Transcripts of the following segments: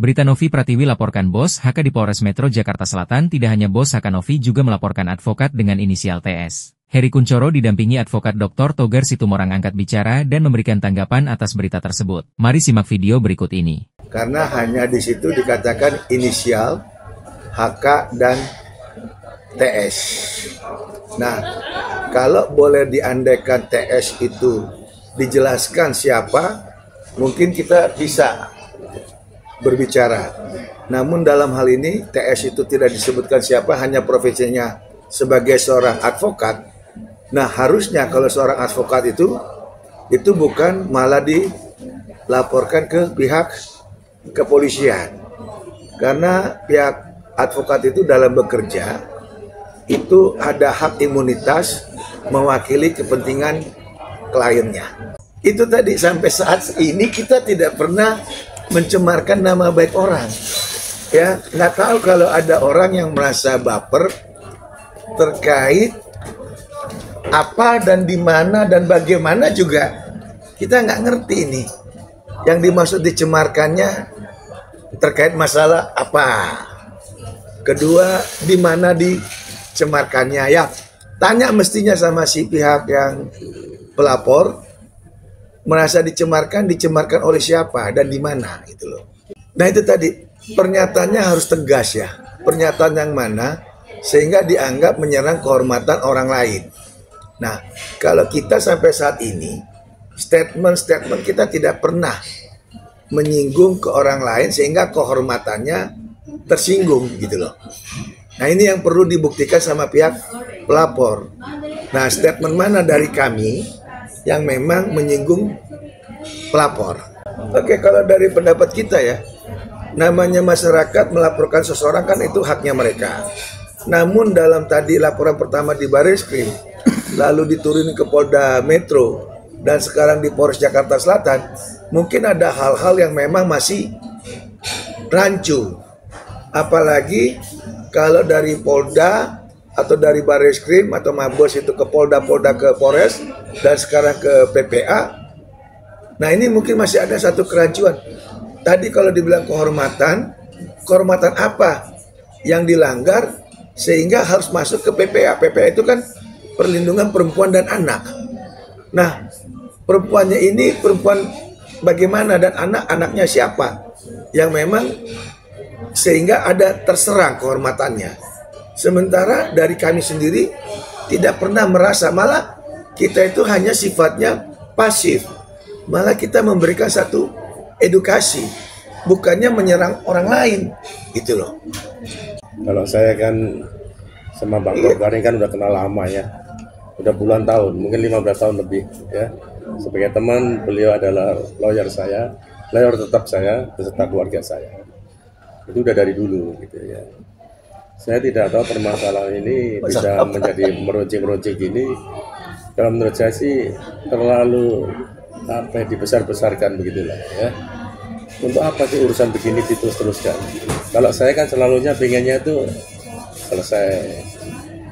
Berita Novi Pratiwi laporkan Bos HK di Polres Metro Jakarta Selatan. Tidak hanya Bos HK, Novi juga melaporkan advokat dengan inisial TS. Heri Kuncoro didampingi advokat Dr. Togar Situmorang angkat bicara dan memberikan tanggapan atas berita tersebut. Mari simak video berikut ini. Karena hanya di situ dikatakan inisial HK dan TS. Nah, kalau boleh diandaikan TS itu dijelaskan siapa, mungkin kita bisa berbicara. Namun dalam hal ini TS itu tidak disebutkan siapa, hanya profesinya sebagai seorang advokat. Nah, harusnya kalau seorang advokat itu bukan malah dilaporkan ke pihak kepolisian. Karena pihak advokat itu dalam bekerja itu ada hak imunitas mewakili kepentingan kliennya. Itu tadi, sampai saat ini kita tidak pernah mencemarkan nama baik orang. Ya, nggak tahu kalau ada orang yang merasa baper terkait apa dan di mana dan bagaimana juga kita nggak ngerti ini. Yang dimaksud dicemarkannya terkait masalah apa? Kedua, di mana dicemarkannya? Ya, tanya mestinya sama si pihak yang pelapor, merasa dicemarkan oleh siapa dan di mana, gitu loh. Nah, itu tadi pernyataannya harus tegas ya. Pernyataan yang mana sehingga dianggap menyerang kehormatan orang lain. Nah, kalau kita sampai saat ini statement kita tidak pernah menyinggung ke orang lain sehingga kehormatannya tersinggung, gitu loh. Nah, ini yang perlu dibuktikan sama pihak pelapor. Nah, statement mana dari kami yang memang menyinggung pelapor? Oke, kalau dari pendapat kita ya, namanya masyarakat melaporkan seseorang kan itu haknya mereka. Namun dalam tadi laporan pertama di Barreskrim, lalu diturunin ke Polda Metro, dan sekarang di Polres Jakarta Selatan, mungkin ada hal-hal yang memang masih rancu. Apalagi kalau dari Polda atau dari Barreskrim atau Mabes itu ke Polda ke Polres dan sekarang ke PPA. Nah, ini mungkin masih ada satu kerancuan. Tadi kalau dibilang kehormatan apa yang dilanggar sehingga harus masuk ke PPA. PPA itu kan perlindungan perempuan dan anak. Nah, perempuannya ini perempuan bagaimana dan anaknya siapa yang memang sehingga ada terserang kehormatannya. Sementara dari kami sendiri tidak pernah merasa, malah kita itu hanya sifatnya pasif. Malah kita memberikan satu edukasi, bukannya menyerang orang lain, gitu loh. Kalau saya kan sama Bang Togar ini kan udah kenal lama ya. Udah puluhan tahun, mungkin 15 tahun lebih ya. Sebagai teman, beliau adalah lawyer saya, lawyer tetap saya beserta keluarga saya. Itu udah dari dulu gitu ya. Saya tidak tahu permasalahan ini bisa menjadi meruncing gini. Kalau menurut saya sih terlalu dibesar-besarkan begitulah ya. Untuk apa sih urusan begini diterus-teruskan? Kalau saya kan selalunya pengennya itu selesai,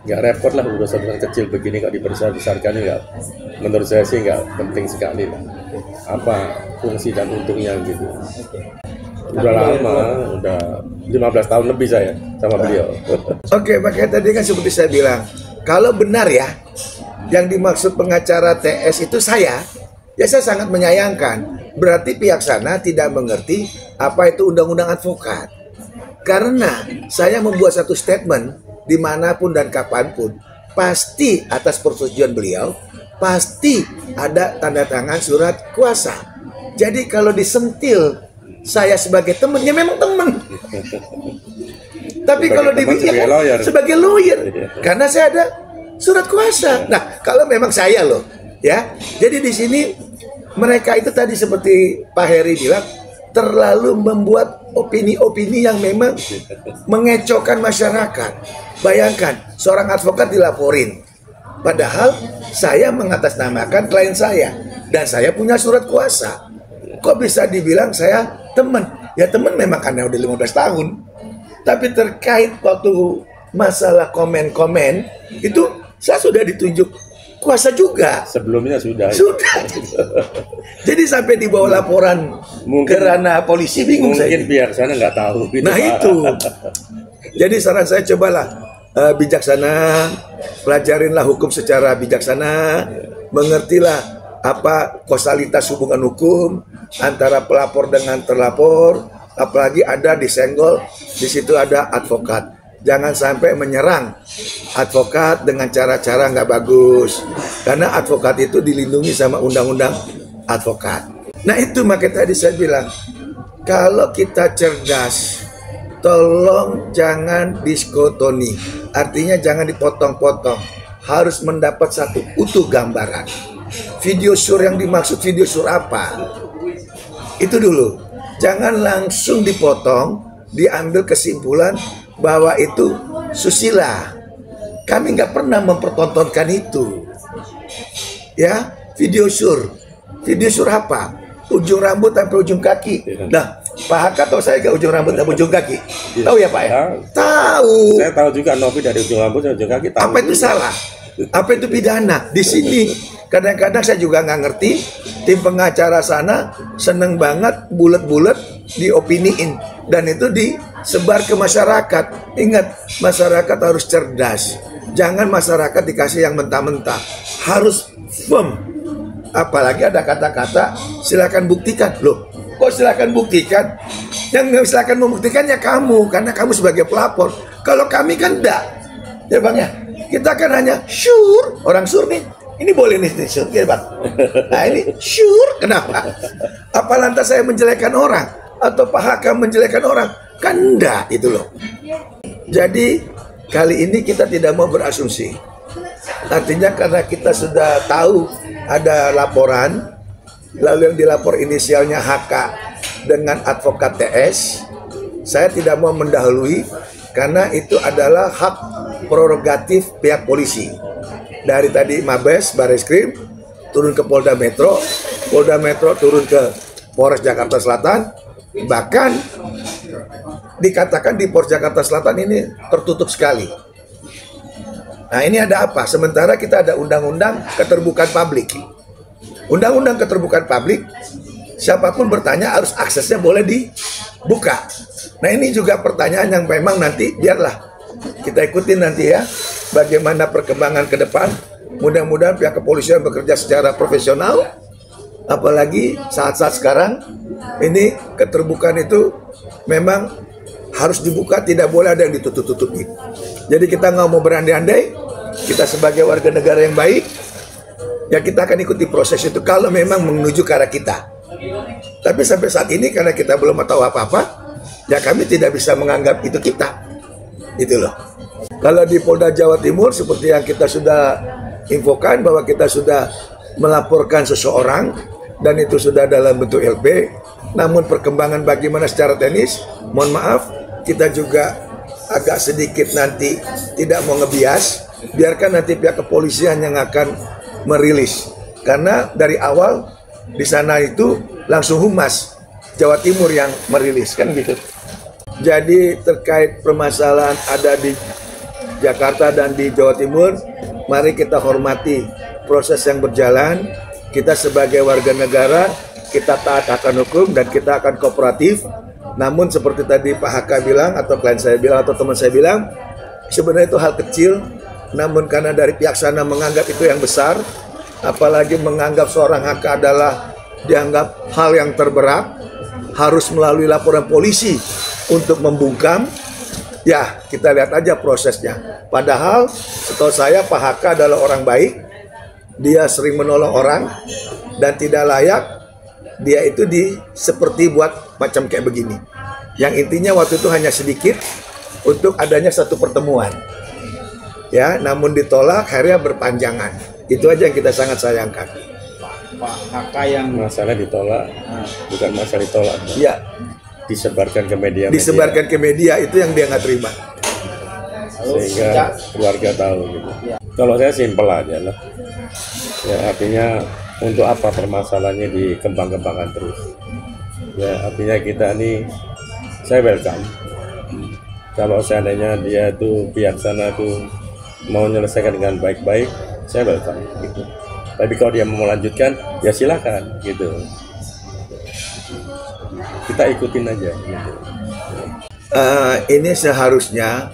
nggak repot lah urusan kecil begini kok dibesar-besarkan, nggak. Menurut saya sih nggak penting sekali lah. Apa fungsi dan untungnya gitu. Udah lama, udah 15 tahun lebih saya sama beliau. Oke, makanya tadi kan seperti saya bilang, kalau benar ya yang dimaksud pengacara TS itu saya, ya saya sangat menyayangkan. Berarti pihak sana tidak mengerti apa itu undang-undang advokat. Karena saya membuat satu statement dimanapun dan kapanpun, pasti atas persetujuan beliau, pasti ada tanda tangan surat kuasa. Jadi kalau disentil saya sebagai teman, ya memang teman. Tapi kalau dibilang sebagai lawyer, karena saya ada surat kuasa. Nah, kalau memang saya loh, ya. Jadi di sini mereka itu tadi seperti Pak Heri bilang, terlalu membuat opini-opini yang memang mengecohkan masyarakat. Bayangkan, seorang advokat dilaporin, padahal saya mengatasnamakan klien saya dan saya punya surat kuasa. Kok bisa dibilang saya teman? Ya teman memang karena udah 15 tahun. Tapi terkait waktu masalah komen-komen itu saya sudah ditunjuk kuasa juga. Sebelumnya sudah. Sudah. Jadi sampai dibawa laporan ke ranah polisi bingung saya. Mungkin pihak sana nggak tahu. Nah itu. Jadi saran saya cobalah bijaksana, pelajarinlah hukum secara bijaksana, mengertilah apa kausalitas hubungan hukum antara pelapor dengan terlapor, apalagi ada disenggol, di situ ada advokat. Jangan sampai menyerang advokat dengan cara-cara nggak bagus, karena advokat itu dilindungi sama undang-undang advokat. Nah itu makanya tadi saya bilang, kalau kita cerdas, tolong jangan diskotoni, artinya jangan dipotong-potong, harus mendapat satu utuh gambaran. Video sur yang dimaksud video sur apa? Itu dulu, jangan langsung dipotong, diambil kesimpulan bahwa itu susila. Kami nggak pernah mempertontonkan itu. Ya, video sur apa? Ujung rambut sampai ujung kaki. Nah, Pak Haka tahu saya nggak ujung rambut sampai ujung kaki? Tahu ya Pak ya? Tahu. Saya tahu juga Novi dari ujung rambut sampai ujung kaki. Tahu. Apa itu salah? Apa itu pidana? Di sini kadang-kadang saya juga nggak ngerti. Tim pengacara sana seneng banget bulat-bulat diopiniin dan itu disebar ke masyarakat. Ingat, masyarakat harus cerdas. Jangan masyarakat dikasih yang mentah-mentah. Harus firm. Apalagi ada kata-kata silakan buktikan. Loh, kok silakan buktikan? Yang silakan membuktikannya kamu, karena kamu sebagai pelapor. Kalau kami kan enggak. Ya Bang ya. Kita kan hanya sure, orang sure nih. Ini boleh nih sure, ya Bang. Nah ini sure, kenapa? Apa lantas saya menjelekkan orang? Atau Pak Haka menjelekkan orang? Kan enggak, itu loh. Jadi kali ini kita tidak mau berasumsi. Artinya karena kita sudah tahu ada laporan, lalu yang dilapor inisialnya HK dengan advokat TS, saya tidak mau mendahului karena itu adalah hak prerogatif pihak polisi. Dari tadi Mabes, Barreskrim, turun ke Polda Metro turun ke Polres Jakarta Selatan, bahkan dikatakan di Polres Jakarta Selatan ini tertutup sekali. Nah ini ada apa? Sementara kita ada undang-undang keterbukaan publik. Undang-undang keterbukaan publik, siapapun bertanya harus aksesnya boleh dibuka. Nah ini juga pertanyaan yang memang nanti biarlah kita ikutin nanti ya, bagaimana perkembangan ke depan. Mudah-mudahan pihak kepolisian bekerja secara profesional. Apalagi saat-saat sekarang ini keterbukaan itu memang harus dibuka, tidak boleh ada yang ditutup-tutupi. Jadi kita nggak mau berandai-andai, kita sebagai warga negara yang baik, ya kita akan ikuti proses itu kalau memang menuju ke arah kita. Tapi sampai saat ini karena kita belum tahu apa-apa, ya kami tidak bisa menganggap itu kita. Itu loh. Kalau di Polda Jawa Timur seperti yang kita sudah infokan bahwa kita sudah melaporkan seseorang dan itu sudah dalam bentuk LP. Namun perkembangan bagaimana secara teknis, mohon maaf, kita juga agak sedikit nanti tidak mau ngebias. Biarkan nanti pihak kepolisian yang akan merilis. Karena dari awal di sana itu langsung Humas Jawa Timur yang merilis, kan gitu. Jadi terkait permasalahan ada di Jakarta dan di Jawa Timur, mari kita hormati proses yang berjalan. Kita sebagai warga negara, kita taat akan hukum dan kita akan kooperatif. Namun seperti tadi Pak Haka bilang, atau klien saya bilang, atau teman saya bilang, sebenarnya itu hal kecil. Namun karena dari pihak sana menganggap itu yang besar, apalagi menganggap seorang Haka adalah dianggap hal yang terberat, harus melalui laporan polisi untuk membungkam. Ya, kita lihat aja prosesnya. Padahal setahu saya Pak Haka adalah orang baik. Dia sering menolong orang dan tidak layak. Dia itu seperti buat macam kayak begini. Yang intinya waktu itu hanya sedikit untuk adanya satu pertemuan. Ya, namun ditolak, akhirnya berpanjangan. Itu aja yang kita sangat sayangkan. Pak Haka yang Masalah ditolak, bukan masalah ditolak. Iya. Disebarkan ke media. Disebarkan ke media, itu yang dia nggak terima. Sehingga keluarga tahu gitu. Kalau saya simpel aja lah. Ya artinya untuk apa permasalahannya dikembang-kembangkan terus. Ya artinya kita ini, saya welcome. Kalau seandainya dia tuh pihak sana tuh mau menyelesaikan dengan baik-baik, saya welcome gitu. Tapi kalau dia mau melanjutkan, ya silakan gitu. Kita ikutin aja gitu. Ini seharusnya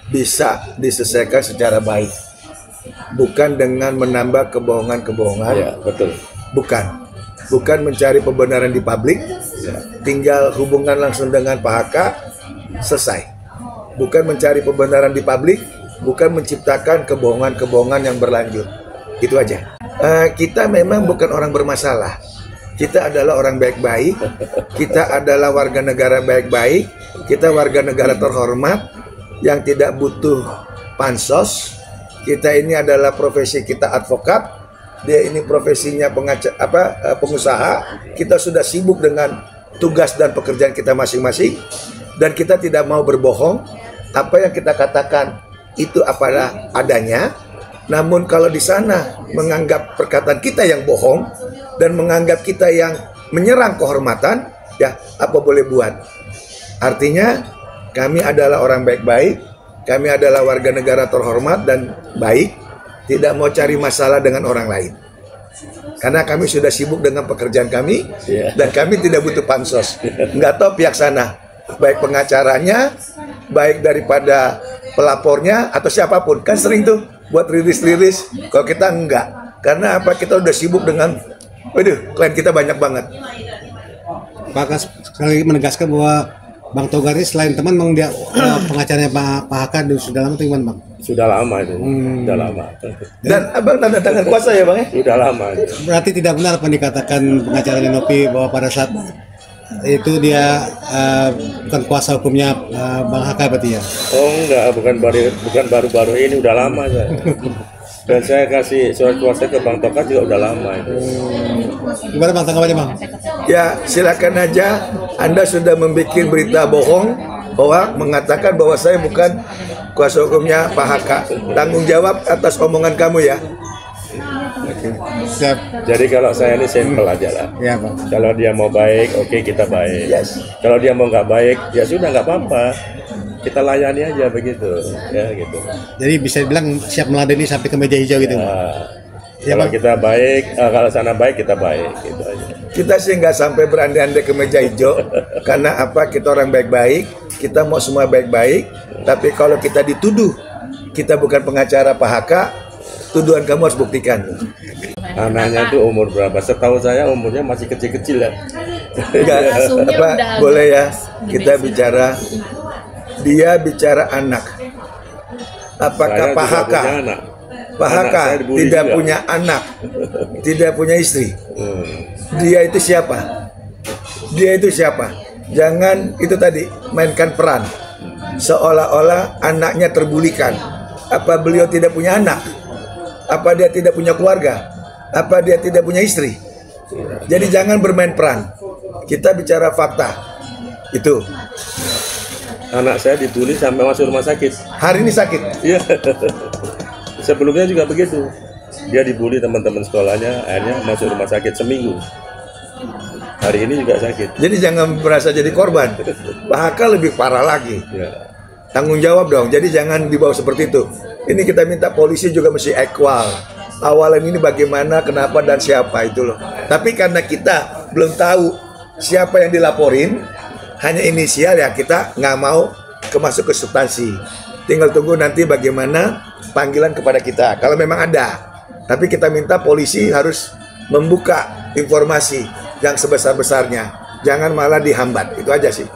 bisa diselesaikan secara baik, bukan dengan menambah kebohongan-kebohongan. Ya, betul. Bukan mencari pembenaran di publik, tinggal hubungan langsung dengan Pak Haka, selesai. Bukan mencari pembenaran di publik, bukan menciptakan kebohongan-kebohongan yang berlanjut. Itu aja. Kita memang bukan orang bermasalah. Kita adalah orang baik-baik, kita adalah warga negara baik-baik, kita warga negara terhormat yang tidak butuh pansos. Kita ini adalah profesi kita advokat, dia ini profesinya pengusaha. Kita sudah sibuk dengan tugas dan pekerjaan kita masing-masing, dan kita tidak mau berbohong. Apa yang kita katakan itu apa adanya. Namun kalau di sana menganggap perkataan kita yang bohong dan menganggap kita yang menyerang kehormatan, ya apa boleh buat. Artinya kami adalah orang baik-baik, kami adalah warga negara terhormat dan baik, tidak mau cari masalah dengan orang lain. Karena kami sudah sibuk dengan pekerjaan kami, dan kami tidak butuh pansos. Nggak tahu pihak sana, baik pengacaranya, baik daripada pelapornya atau siapapun. Kan sering tuh buat rilis-rilis, kalau kita enggak. Karena apa? Kita udah sibuk dengan, waduh, klien kita banyak banget. Pak sekali menegaskan bahwa Bang Togar ini selain teman, memang dia pengacaranya Pak Haka sudah lama atau gimana, Bang? Sudah lama itu, sudah lama. Dan abang tanda tangan kuasa ya, Bang? Sudah lama. Berarti tidak benar apa yang dikatakan pengacaranya Nopi bahwa pada saat itu dia bukan kuasa hukumnya Bang Haka berarti ya? Oh enggak, bukan baru-baru ini, udah lama saya. Dan saya kasih surat kuasa ke Bang Togar juga udah lama itu. Gimana Bang tanggapannya, Bang? Ya silakan aja. Anda sudah membuat berita bohong bahwa mengatakan bahwa saya bukan kuasa hukumnya Pak Haka. Tanggung jawab atas omongan kamu ya. Siap. Jadi kalau saya ini simple aja lah. Ya, Bang. Kalau dia mau baik, oke kita baik. Yes. Kalau dia mau nggak baik, ya sudah nggak apa-apa. Kita layani aja begitu, ya gitu. Jadi bisa dibilang siap meladeni sampai ke meja hijau gitu. Ya, Kalau Bang. kita baik, kalau sana baik kita baik, gitu aja. Kita sih nggak sampai berandai-andai ke meja hijau. Karena apa? Kita orang baik-baik, kita mau semua baik-baik. Tapi kalau kita dituduh kita bukan pengacara Pak Haka, tuduhan kamu harus buktikan. Anaknya tuh umur berapa? Setahu saya umurnya masih kecil-kecil ya. Enggak, apa boleh ya kita bicara. Dia bicara anak. Apakah Saya Pak juga Haka? punya anak. Pak Anak Haka saya dibully tidak juga. punya anak, tidak punya istri. Dia itu siapa? Dia itu siapa? Jangan itu tadi mainkan peran seolah-olah anaknya terbulikan. Apa beliau tidak punya anak? Apa dia tidak punya keluarga? Apa dia tidak punya istri? Jadi jangan bermain peran. Kita bicara fakta. Itu. Anak saya dibully sampai masuk rumah sakit. Hari ini sakit. Iya. Sebelumnya juga begitu. Dia dibully teman-teman sekolahnya, akhirnya masuk rumah sakit seminggu. Hari ini juga sakit. Jadi jangan merasa jadi korban. Pak Haka lebih parah lagi. Ya. Tanggung jawab dong. Jadi jangan dibawa seperti itu. Ini kita minta polisi juga mesti equal. Awalan ini bagaimana, kenapa, dan siapa itu loh. Tapi karena kita belum tahu siapa yang dilaporin, hanya inisial ya, kita nggak mau masuk ke substansi. Tinggal tunggu nanti bagaimana panggilan kepada kita. Kalau memang ada. Tapi kita minta polisi harus membuka informasi yang sebesar-besarnya. Jangan malah dihambat. Itu aja sih.